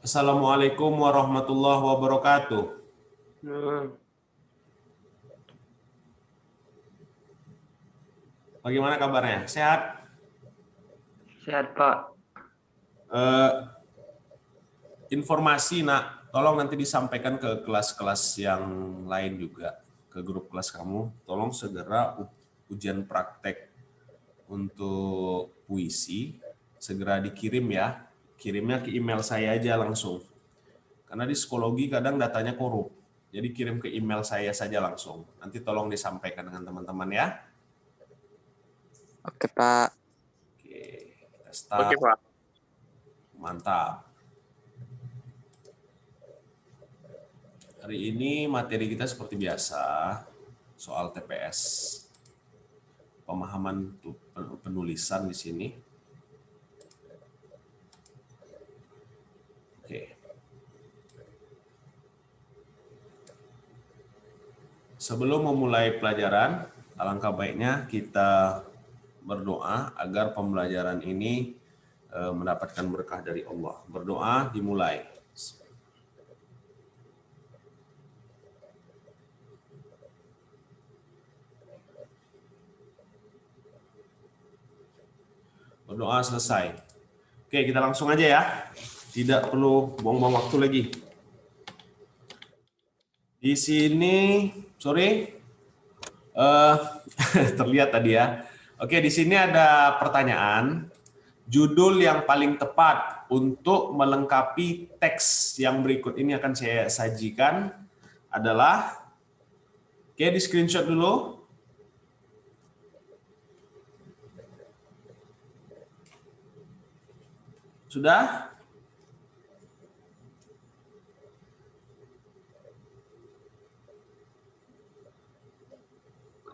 Assalamualaikum warahmatullahi wabarakatuh. Bagaimana kabarnya? Sehat? Sehat, Pak. Informasi, nak, tolong nanti disampaikan ke kelas-kelas yang lain juga, ke grup kelas kamu. Tolong segera ujian praktek untuk puisi segera dikirim ya. Kirimnya ke email saya aja langsung. Karena di psikologi kadang datanya korup. Jadi kirim ke email saya saja langsung. Nanti tolong disampaikan dengan teman-teman ya. Oke, Pak. Oke, kita start. Oke, Pak. Mantap. Hari ini materi kita seperti biasa, soal TPS. Pemahaman penulisan di sini. Oke. Sebelum memulai pelajaran, alangkah baiknya kita berdoa agar pembelajaran ini mendapatkan berkah dari Allah. Berdoa dimulai. Berdoa selesai. Oke, kita langsung aja ya. Tidak perlu buang-buang waktu lagi. Di sini, terlihat tadi ya. Oke, di sini ada pertanyaan. Judul yang paling tepat untuk melengkapi teks yang berikut ini akan saya sajikan adalah, oke, di screenshot dulu. Sudah?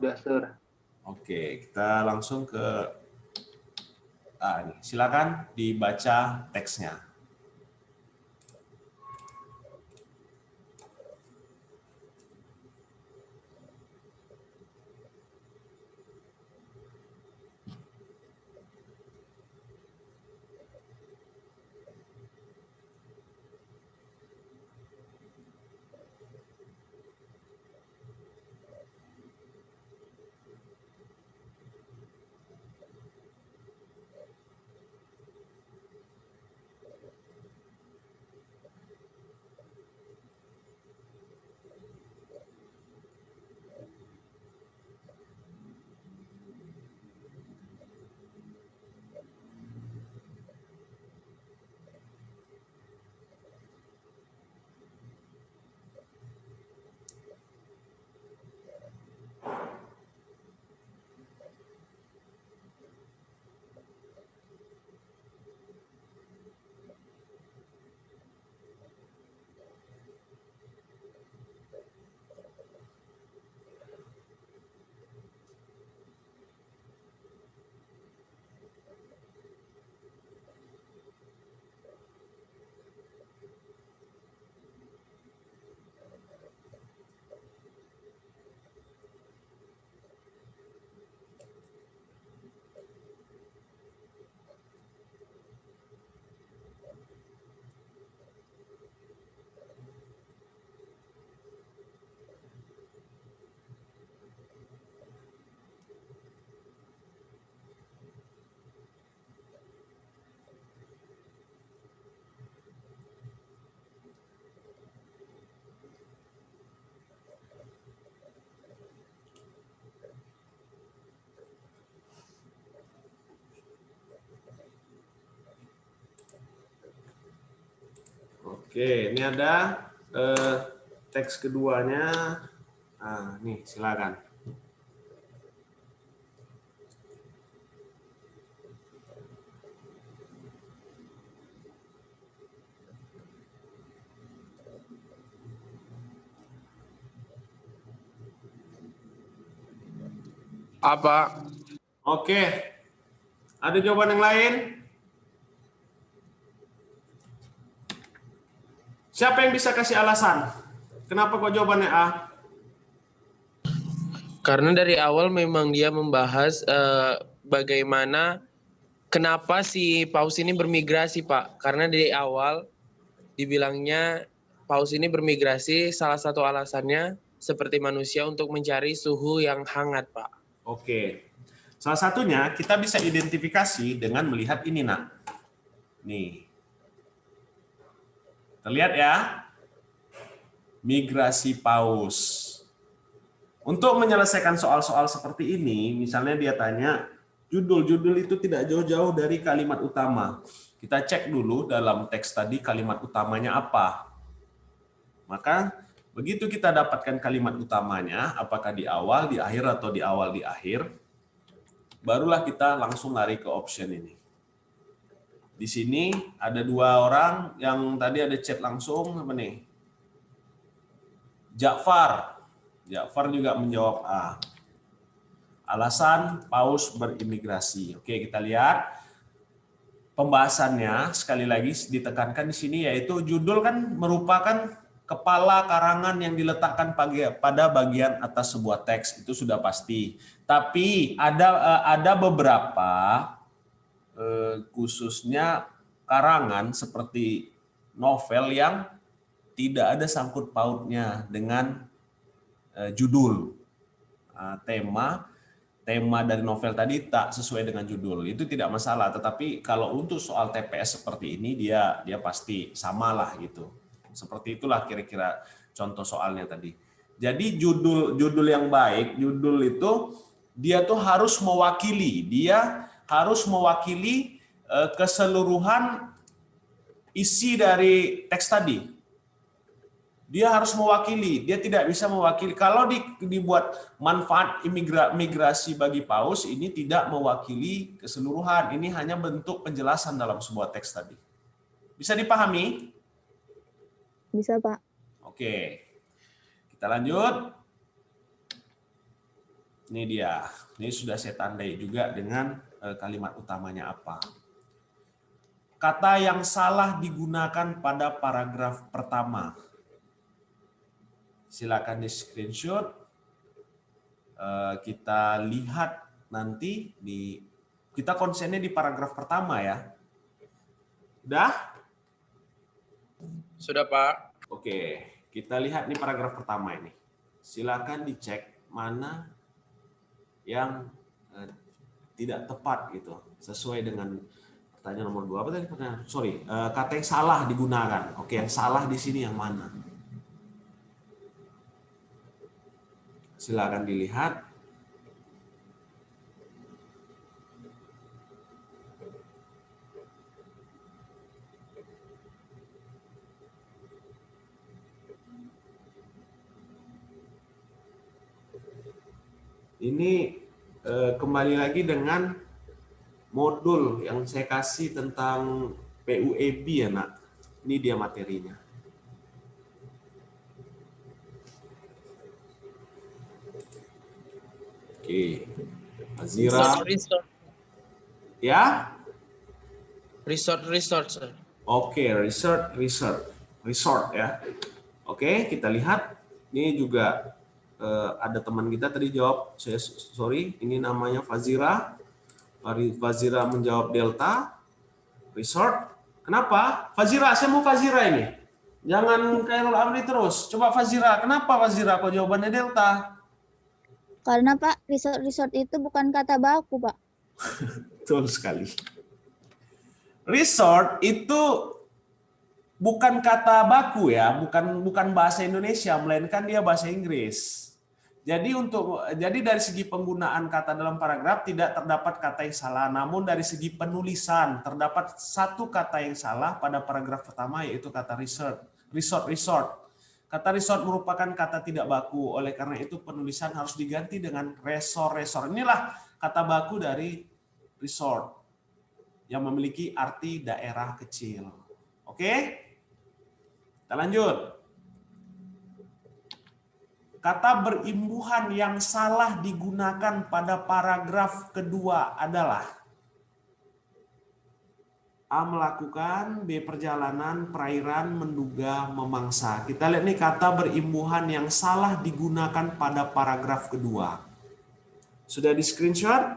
Sudah, Sir. Oke, kita langsung ke ini. Silakan dibaca teksnya. Oke, ini ada teks keduanya. Nah, nih silakan. Apa? Oke, ada jawaban yang lain? Siapa yang bisa kasih alasan? Kenapa kok jawabannya A? Karena dari awal memang dia membahas bagaimana kenapa si Paus ini bermigrasi, Pak. Karena dari awal dibilangnya paus ini bermigrasi salah satu alasannya seperti manusia untuk mencari suhu yang hangat, Pak. Oke. Salah satunya kita bisa identifikasi dengan melihat ini, Nak. Nih. Terlihat ya? Migrasi paus. Untuk menyelesaikan soal-soal seperti ini, misalnya dia tanya, judul itu tidak jauh-jauh dari kalimat utama. Kita cek dulu dalam teks tadi kalimat utamanya apa. Maka begitu kita dapatkan kalimat utamanya, apakah di awal, di akhir, atau di awal, di akhir, barulah kita langsung lari ke option ini. Di sini ada 2 orang yang tadi ada chat langsung, apa nih? Ja'far juga menjawab A. Alasan paus berimigrasi. Oke, kita lihat pembahasannya sekali lagi ditekankan di sini, yaitu judul kan merupakan kepala karangan yang diletakkan pada bagian atas sebuah teks, itu sudah pasti. Tapi ada beberapa khususnya karangan seperti novel yang tidak ada sangkut pautnya dengan judul. Tema dari novel tadi tak sesuai dengan judul, itu tidak masalah. Tetapi kalau untuk soal TPS seperti ini dia pasti samalah gitu. Seperti itulah kira-kira contoh soalnya tadi. Jadi judul yang baik, judul itu dia tuh harus mewakili, keseluruhan isi dari teks tadi. Dia harus mewakili, dia tidak bisa mewakili. Kalau dibuat manfaat migrasi bagi paus, ini tidak mewakili keseluruhan. Ini hanya bentuk penjelasan dalam sebuah teks tadi. Bisa dipahami? Bisa, Pak. Oke, kita lanjut. Ini dia. Ini sudah saya tandai juga dengan kalimat utamanya apa. Kata yang salah digunakan pada paragraf pertama. Silakan di screenshot. Kita lihat nanti kita konsennya di paragraf pertama ya. Udah? Sudah, Pak. Oke, kita lihat nih paragraf pertama ini. Silakan dicek mana yang tidak tepat gitu, sesuai dengan pertanyaan nomor 2. Apa tadi pertanyaan? Sorry, kata yang salah digunakan. Oke, yang salah di sini yang mana? Silakan dilihat. Ini kembali lagi dengan modul yang saya kasih tentang PUEB ya, Nak. Ini dia materinya. Oke, Azira. Resort. Ya? Resort, sir. Oke, resort ya. Oke, kita lihat. Ini juga ada teman kita tadi jawab. Sorry, ini namanya Fazira. Fazira menjawab Delta. Resort. Kenapa? Fazira, saya mau Fazira ini. Jangan Khairul Amri terus. Coba Fazira, kenapa Fazira kok jawabannya Delta? Karena Pak, resort itu bukan kata baku, Pak. Betul sekali. Resort itu bukan kata baku ya, bukan bahasa Indonesia, melainkan dia bahasa Inggris. Jadi dari segi penggunaan kata dalam paragraf tidak terdapat kata yang salah, namun dari segi penulisan terdapat satu kata yang salah pada paragraf pertama, yaitu kata resort. Kata resort merupakan kata tidak baku, oleh karena itu penulisan harus diganti dengan resort. Inilah kata baku dari resort yang memiliki arti daerah kecil. Oke? Kita lanjut. Kata berimbuhan yang salah digunakan pada paragraf kedua adalah A. Melakukan, B. Perjalanan, perairan, menduga, memangsa. Kita lihat nih kata berimbuhan yang salah digunakan pada paragraf kedua. Sudah di screenshot?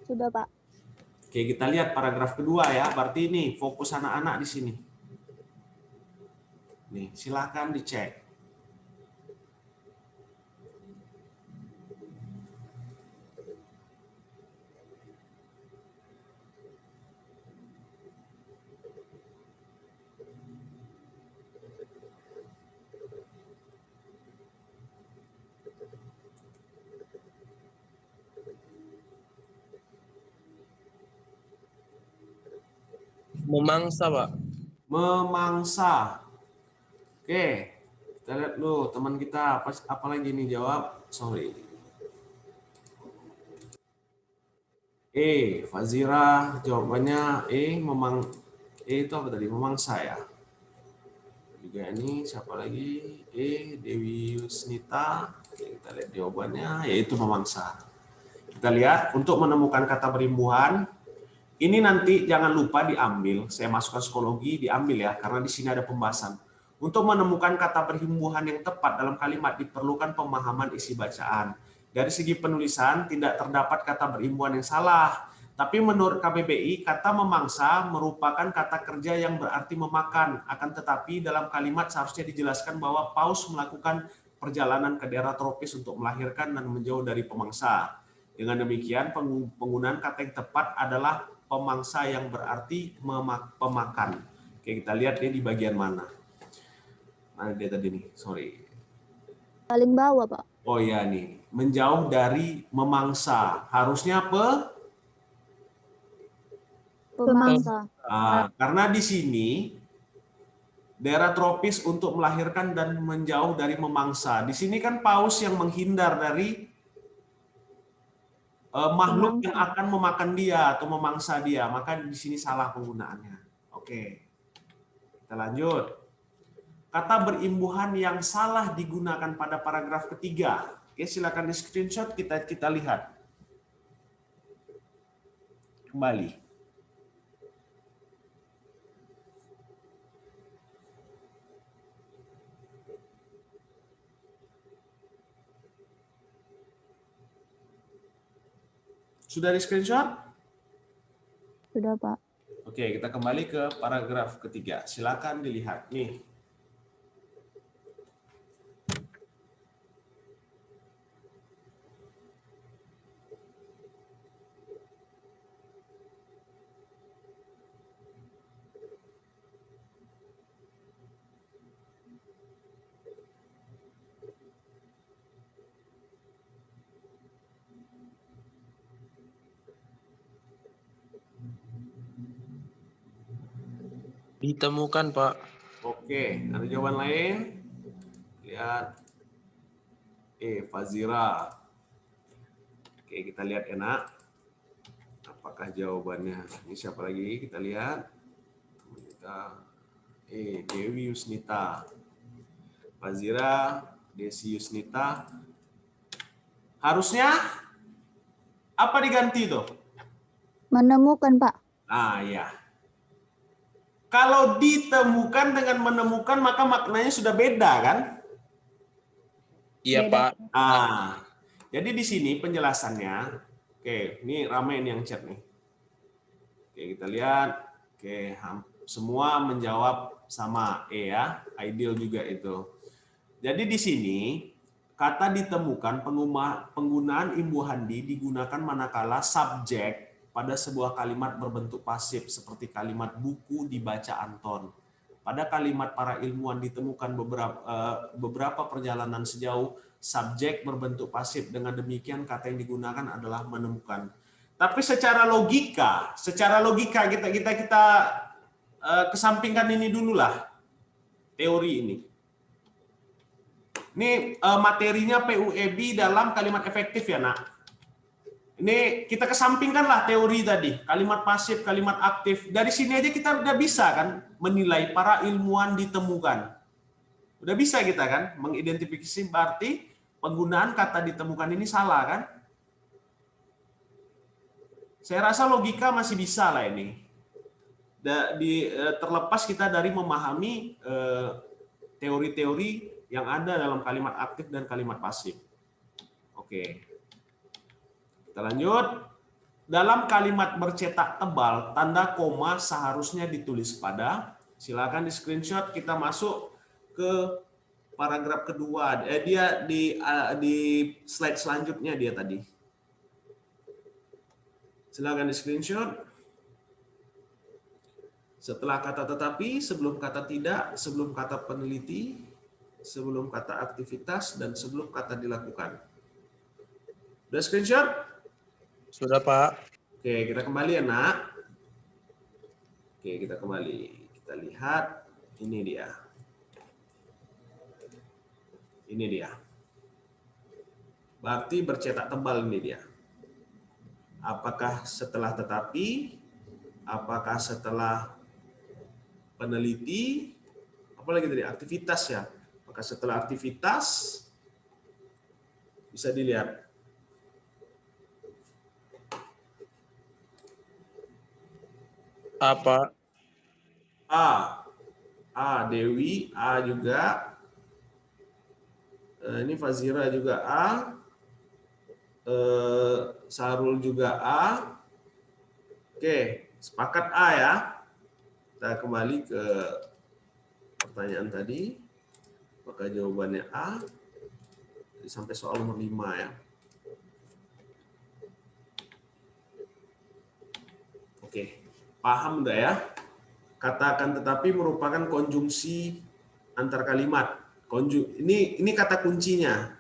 Sudah, Pak. Oke, kita lihat paragraf kedua ya. Berarti ini fokus anak-anak di sini. Nih, silakan dicek. Memangsa, Pak. Memangsa. Oke, kita lihat dulu teman kita apa lagi nih jawab. Sorry. Fazira jawabannya itu apa tadi? Memangsa ya. Juga ini siapa lagi? Dewi Yusnita. Oke, kita lihat jawabannya yaitu memangsa. Kita lihat untuk menemukan kata berimbuhan. Ini nanti jangan lupa diambil. Saya masukkan psikologi diambil ya, karena di sini ada pembahasan. Untuk menemukan kata berimbuhan yang tepat dalam kalimat diperlukan pemahaman isi bacaan. Dari segi penulisan tidak terdapat kata berimbuhan yang salah. Tapi menurut KBBI, kata memangsa merupakan kata kerja yang berarti memakan. Akan tetapi dalam kalimat seharusnya dijelaskan bahwa Paus melakukan perjalanan ke daerah tropis untuk melahirkan dan menjauh dari pemangsa. Dengan demikian, penggunaan kata yang tepat adalah pemangsa yang berarti pemakan. Oke, kita lihat dia di bagian mana. Mana dia tadi nih? Sorry. Paling bawah, Pak. Oh ya nih, menjauh dari memangsa. Harusnya Pemangsa. karena di sini daerah tropis untuk melahirkan dan menjauh dari memangsa. Di sini kan Paus yang menghindar dari makhluk yang akan memakan dia atau memangsa dia, maka di sini salah penggunaannya. Oke, kita lanjut. Kata berimbuhan yang salah digunakan pada paragraf ketiga. Oke, silakan di screenshot kita lihat. Kembali. Sudah di screenshot? Sudah, Pak. Oke, kita kembali ke paragraf ketiga. Silakan dilihat nih. Ditemukan, Pak. Oke, ada jawaban lain? Lihat. Fazira. Oke, kita lihat enak. Apakah jawabannya? Ini siapa lagi? Kita lihat. Kita Dewi Yusnita. Fazira, Desi Yusnita. Harusnya apa diganti tuh? Menemukan, Pak. Ya. Kalau ditemukan dengan menemukan maka maknanya sudah beda kan? Iya, Beda. Pak. Jadi di sini penjelasannya. Oke, ini ramai yang chat nih. Oke, kita lihat. Oke, semua menjawab sama ya. Ideal juga itu. Jadi di sini kata ditemukan penggunaan imbuhan digunakan manakala subjek pada sebuah kalimat berbentuk pasif seperti kalimat buku dibaca Anton. Pada kalimat para ilmuwan ditemukan beberapa perjalanan sejauh, subjek berbentuk pasif. Dengan demikian kata yang digunakan adalah menemukan. Tapi secara logika kita kesampingkan ini dulu lah, teori ini. Ini materinya PUEB dalam kalimat efektif ya, Nak. Ini kita kesampingkanlah teori tadi, kalimat pasif, kalimat aktif. Dari sini aja kita udah bisa kan menilai para ilmuwan ditemukan. Udah bisa kita kan mengidentifikasi, berarti penggunaan kata ditemukan ini salah kan? Saya rasa logika masih bisa lah ini. Terlepas kita dari memahami teori-teori yang ada dalam kalimat aktif dan kalimat pasif. Oke. Kita lanjut. Dalam kalimat bercetak tebal, tanda koma seharusnya ditulis pada. Silakan di screenshot, kita masuk ke paragraf kedua. Dia di slide selanjutnya dia tadi. Silakan di screenshot. Setelah kata tetapi, sebelum kata tidak, sebelum kata peneliti, sebelum kata aktivitas, dan sebelum kata dilakukan. Udah screenshot? Sudah, Pak. Oke, kita kembali ya, Nak. Oke, kita kembali. Kita lihat. Ini dia. Ini dia. Berarti bercetak tebal ini dia. Apakah setelah tetapi? Apakah setelah peneliti? Apalagi tadi aktivitas ya. Apakah setelah aktivitas? Bisa dilihat. Apa? A Dewi, A juga. Ini Fazira juga A. Sarul juga A. Oke, sepakat A ya. Kita kembali ke pertanyaan tadi. Apakah jawabannya A? Jadi sampai soal nomor 5 ya. Oke, paham udah ya? Katakan tetapi merupakan konjungsi antar kalimat. Ini kata kuncinya.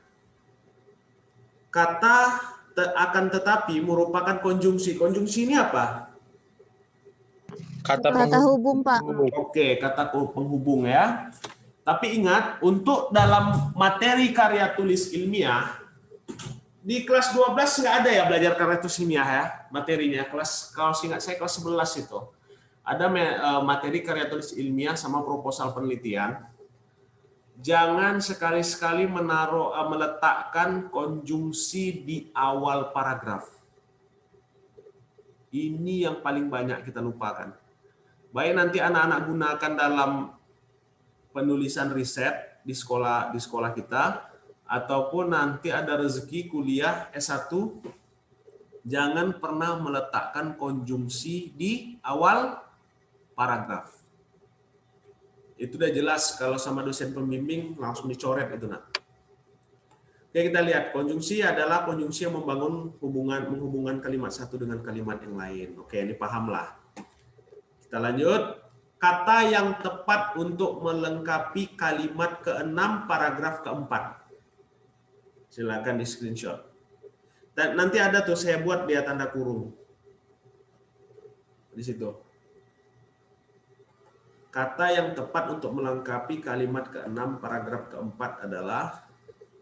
Kata akan tetapi merupakan konjungsi. Konjungsi ini apa? Kata hubung, Pak. Oke, kata penghubung ya. Tapi ingat, untuk dalam materi karya tulis ilmiah, di kelas 12 nggak ada ya belajar karya tulis ilmiah ya, materinya. Kalau seingat saya kelas 11 itu. Ada materi karya tulis ilmiah sama proposal penelitian. Jangan sekali-sekali meletakkan konjungsi di awal paragraf. Ini yang paling banyak kita lupakan. Baik nanti anak-anak gunakan dalam penulisan riset di sekolah kita, ataupun nanti ada rezeki kuliah S1, jangan pernah meletakkan konjungsi di awal paragraf. Itu udah jelas kalau sama dosen pembimbing langsung dicoret itu, Nak. Oke, kita lihat konjungsi adalah konjungsi yang menghubungkan kalimat satu dengan kalimat yang lain. Oke, ini pahamlah. Kita lanjut. Kata yang tepat untuk melengkapi kalimat ke-6 paragraf ke-4. Silakan di screenshot. Dan nanti ada tuh saya buat dia tanda kurung. Di situ. Kata yang tepat untuk melengkapi kalimat ke-6 paragraf ke-4 adalah,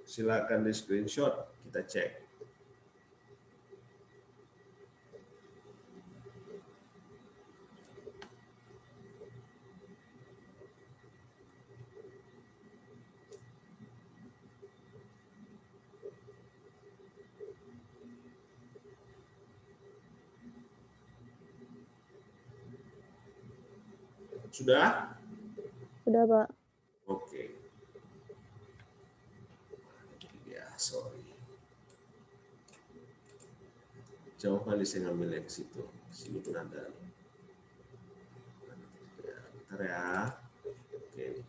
silakan di screenshot, kita cek. Sudah? Sudah, Pak. Oke. Ya, sorry. Jauh kali saya ngambil yang situ. Sini pun ada. Ya, bentar ya. Oke.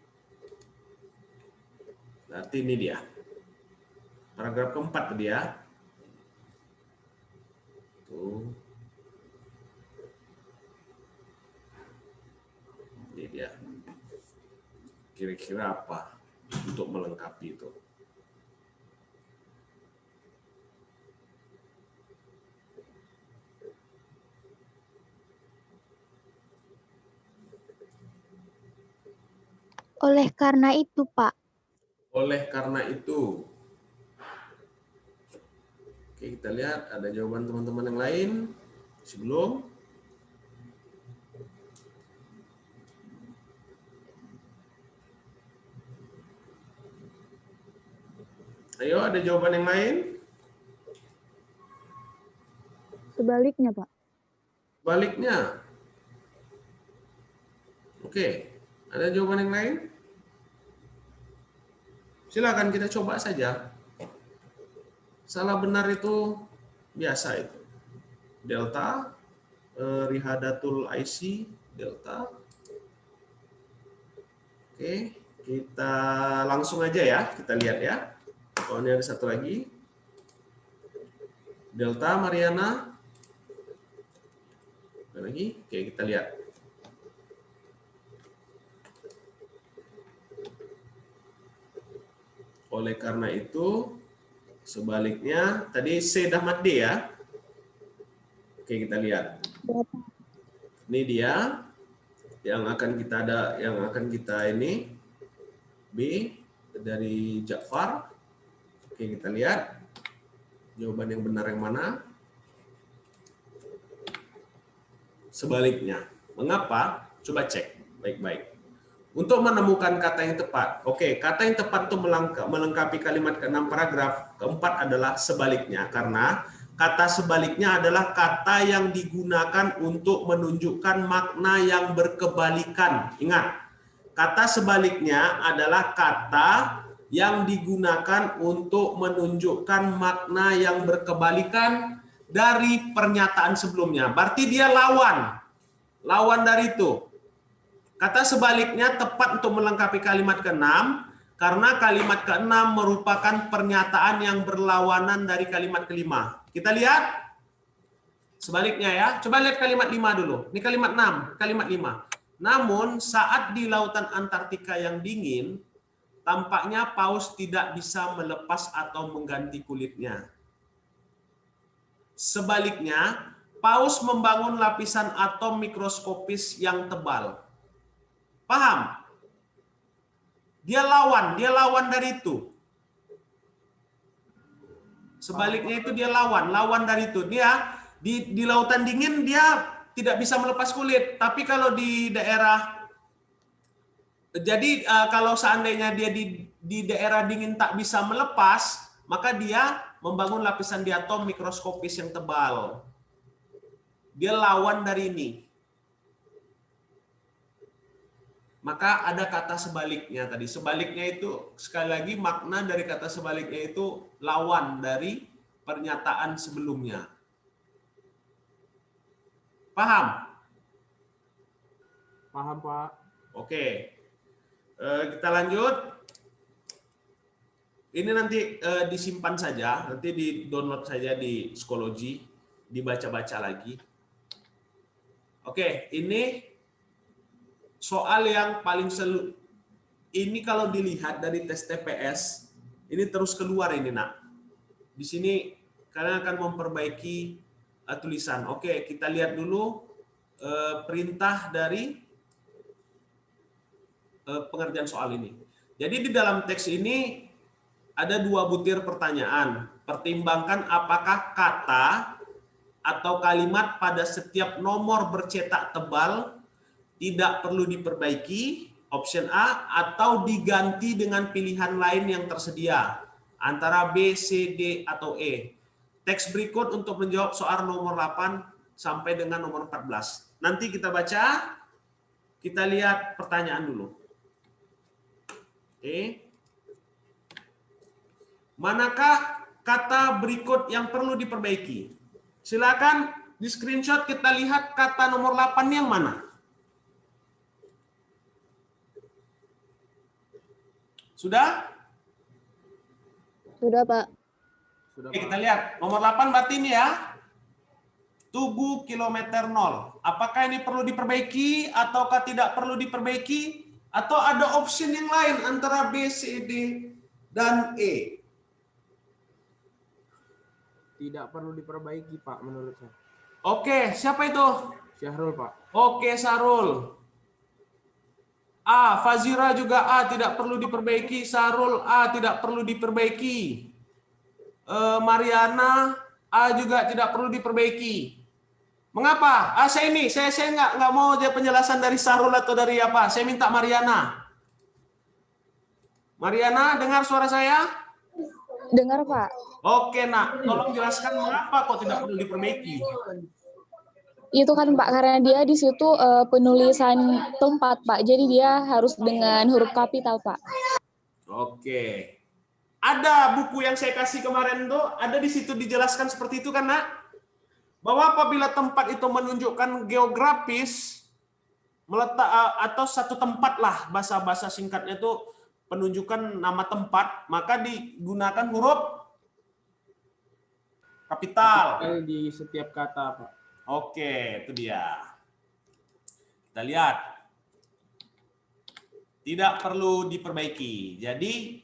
Berarti ini dia. Paragraf ke-4 tadi ya. Tuh. Ini dia. Kira-kira apa untuk melengkapi itu? Oleh karena itu, Pak. Oleh karena itu. Oke, kita lihat ada jawaban teman-teman yang lain sebelum. Ayo, ada jawaban yang lain? Sebaliknya, Pak. Baliknya. Oke, ada jawaban yang lain? Silakan kita coba saja. Salah benar itu biasa itu. Delta, Rihadatul IC, delta. Oke, kita langsung aja ya, kita lihat ya. Oh, ini ada satu lagi. Delta, Mariana. Ada lagi? Oke, kita lihat. Oleh karena itu, sebaliknya, tadi C Dahmat D ya. Oke, kita lihat. Ini dia yang akan kita ini B dari Ja'far. Oke, kita lihat jawaban yang benar yang mana. Sebaliknya. Mengapa? Coba cek baik-baik. Untuk menemukan kata yang tepat. Oke, kata yang tepat itu melengkapi kalimat ke-6 paragraf. Keempat adalah sebaliknya. Karena kata sebaliknya adalah kata yang digunakan untuk menunjukkan makna yang berkebalikan. Ingat, kata sebaliknya adalah kata yang digunakan untuk menunjukkan makna yang berkebalikan dari pernyataan sebelumnya. Berarti dia lawan. Lawan dari itu. Kata sebaliknya tepat untuk melengkapi kalimat ke-6 karena kalimat ke-6 merupakan pernyataan yang berlawanan dari kalimat ke-5. Kita lihat sebaliknya ya. Coba lihat kalimat 5 dulu. Ini kalimat 6, kalimat 5. Namun saat di lautan Antartika yang dingin, tampaknya paus tidak bisa melepas atau mengganti kulitnya. Sebaliknya, paus membangun lapisan atom mikroskopis yang tebal. Paham? Dia lawan dari itu. Sebaliknya itu dia lawan dari itu. Dia di lautan dingin dia tidak bisa melepas kulit, tapi kalau di daerah kalau seandainya dia di daerah dingin tak bisa melepas, maka dia membangun lapisan di atom mikroskopis yang tebal. Dia lawan dari ini. Maka ada kata sebaliknya tadi. Sebaliknya itu, sekali lagi makna dari kata sebaliknya itu lawan dari pernyataan sebelumnya. Paham? Paham, Pak. Oke. Kita lanjut. Ini nanti disimpan saja, nanti di-download saja di Psikologi, dibaca-baca lagi. Oke, ini soal yang paling ini kalau dilihat dari tes TPS, ini terus keluar ini, Nak. Di sini kalian akan memperbaiki tulisan. Oke, kita lihat dulu perintah dari pengerjaan soal ini. Jadi di dalam teks ini ada 2 butir pertanyaan. Pertimbangkan apakah kata atau kalimat pada setiap nomor bercetak tebal tidak perlu diperbaiki, option A, atau diganti dengan pilihan lain yang tersedia, antara B, C, D, atau E. Teks berikut untuk menjawab soal nomor 8 sampai dengan nomor 14. Nanti kita baca, kita lihat pertanyaan dulu. Oke. Manakah kata berikut yang perlu diperbaiki? Silakan di screenshot kita lihat kata nomor 8 yang mana. Sudah? Sudah, Pak. Oke, kita lihat. Nomor 8 berarti ini ya. Tugu kilometer 0. Apakah ini perlu diperbaiki ataukah tidak perlu diperbaiki? Atau ada option yang lain antara B, C, D, dan E? Tidak perlu diperbaiki, Pak, menurut saya. Oke, siapa itu? Syahrul, Pak. Oke, Sarul. A, Fazira juga A, tidak perlu diperbaiki. Sarul A, tidak perlu diperbaiki. Mariana A juga tidak perlu diperbaiki. Mengapa? Saya nggak mau dia penjelasan dari Sarul atau dari apa. Saya minta Mariana. Mariana, dengar suara saya? Dengar, Pak. Oke, Nak. Tolong jelaskan mengapa kok tidak perlu diperbaiki. Itu kan, Pak, karena dia di situ penulisan tempat, Pak. Jadi dia harus dengan huruf kapital, Pak. Oke. Ada buku yang saya kasih kemarin tuh, ada di situ dijelaskan seperti itu kan, Nak? Bahwa apabila tempat itu menunjukkan geografis, meletak atau satu tempat lah, bahasa-bahasa singkatnya itu penunjukan nama tempat, maka digunakan huruf kapital. Di setiap kata, Pak. Oke, itu dia. Kita lihat. Tidak perlu diperbaiki. Jadi,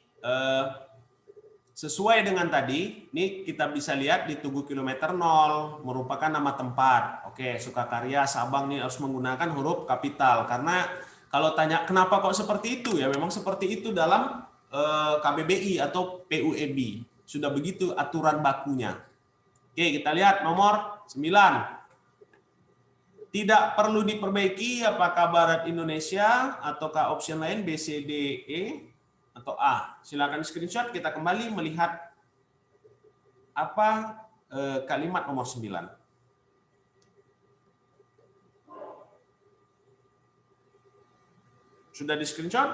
sesuai dengan tadi, ini kita bisa lihat di Tugu Kilometer 0, merupakan nama tempat. Oke, Sukakarya, Sabang nih harus menggunakan huruf kapital. Karena kalau tanya kenapa kok seperti itu, ya memang seperti itu dalam KBBI atau PUEB. Sudah begitu aturan bakunya. Oke, kita lihat nomor 9. Tidak perlu diperbaiki, apakah Barat Indonesia ataukah opsi lain B, C, D, E atau A. Silakan screenshot, kita kembali melihat apa kalimat nomor 9. Sudah di screenshot?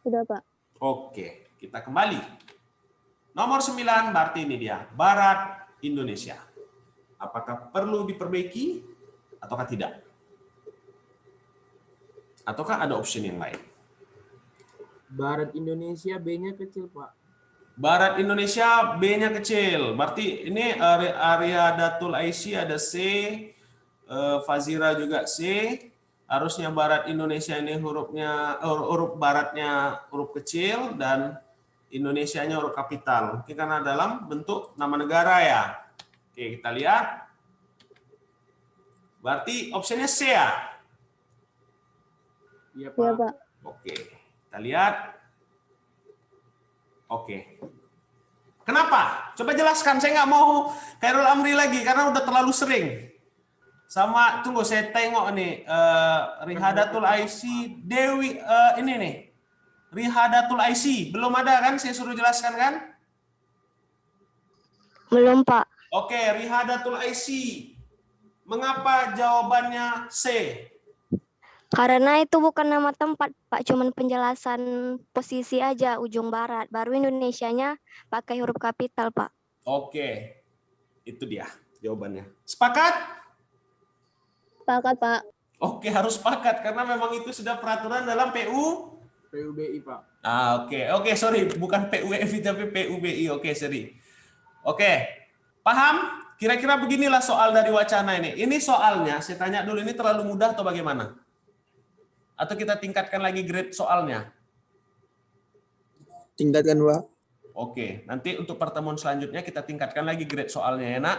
Sudah, Pak. Oke, kita kembali. Nomor 9 berarti ini dia, Barat Indonesia. Apakah perlu diperbaiki ataukah tidak? Ataukah ada opsi yang lain? Barat Indonesia B-nya kecil, Pak. Barat Indonesia B-nya kecil. Berarti ini area Datul IC ada C, Fazira juga C. Harusnya Barat Indonesia ini huruf baratnya huruf kecil dan Indonesianya huruf kapital. Mungkin karena dalam bentuk nama negara ya. Oke, kita lihat. Berarti opsinya C ya? Iya, Pak. Iya, Pak. Oke, kita lihat. Oke. Kenapa? Coba jelaskan. Saya nggak mau Khairul Amri lagi karena udah terlalu sering. Sama, tunggu saya tengok nih. Rihadatul IC, Dewi, ini nih. Rihadatul IC, belum ada kan? Saya suruh jelaskan kan? Belum, Pak. Oke, Rihadatul IC. Mengapa jawabannya C? Karena itu bukan nama tempat, Pak. Cuman penjelasan posisi aja, ujung barat. Baru Indonesianya pakai huruf kapital, Pak. Oke, itu dia jawabannya. Sepakat? Sepakat, Pak. Oke, harus sepakat karena memang itu sudah peraturan dalam PUBI, Pak. Oke, sorry, bukan PUEV tapi PUBI. Oke, sorry. Oke, paham? Kira-kira beginilah soal dari wacana ini. Ini soalnya, saya tanya dulu, ini terlalu mudah atau bagaimana? Atau kita tingkatkan lagi grade soalnya? Tingkatkan, Pak. Oke, nanti untuk pertemuan selanjutnya kita tingkatkan lagi grade soalnya ya, Nak.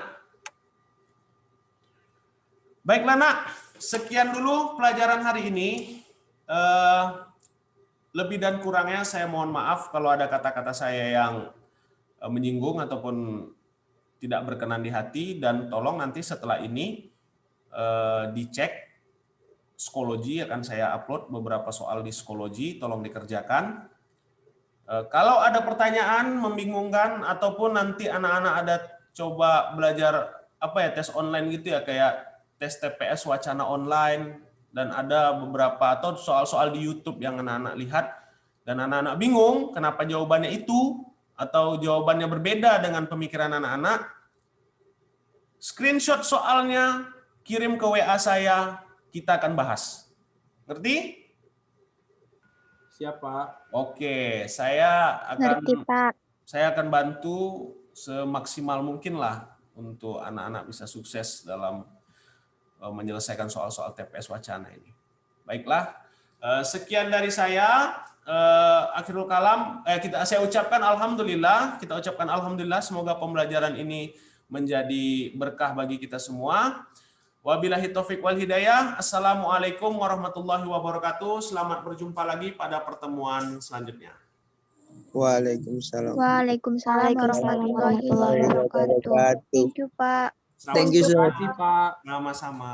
Baiklah, Nak. Sekian dulu pelajaran hari ini. Lebih dan kurangnya saya mohon maaf kalau ada kata-kata saya yang menyinggung ataupun tidak berkenan di hati, dan tolong nanti setelah ini dicek psikologi, akan saya upload beberapa soal di psikologi, tolong dikerjakan. Kalau ada pertanyaan membingungkan ataupun nanti anak-anak ada coba belajar tes online gitu ya, kayak tes TPS wacana online, dan ada beberapa atau soal-soal di YouTube yang anak-anak lihat dan anak-anak bingung kenapa jawabannya itu atau jawabannya berbeda dengan pemikiran anak-anak, screenshot soalnya, kirim ke WA saya, kita akan bahas. Ngerti? Siap, Pak. Oke, saya Ngerti, Pak. akan bantu semaksimal mungkin lah untuk anak-anak bisa sukses dalam menyelesaikan soal-soal TPS wacana ini. Baiklah, sekian dari saya. Akhirul kalam, saya ucapkan alhamdulillah, semoga pembelajaran ini menjadi berkah bagi kita semua. Wabillahi taufik wal hidayah. Assalamualaikum warahmatullahi wabarakatuh. Selamat berjumpa lagi pada pertemuan selanjutnya. Waalaikumsalam. Waalaikumsalam warahmatullahi wabarakatuh. Thank you, Pak. Thank you, Sama-sama. sir. Terima kasih, Pak. Sama-sama.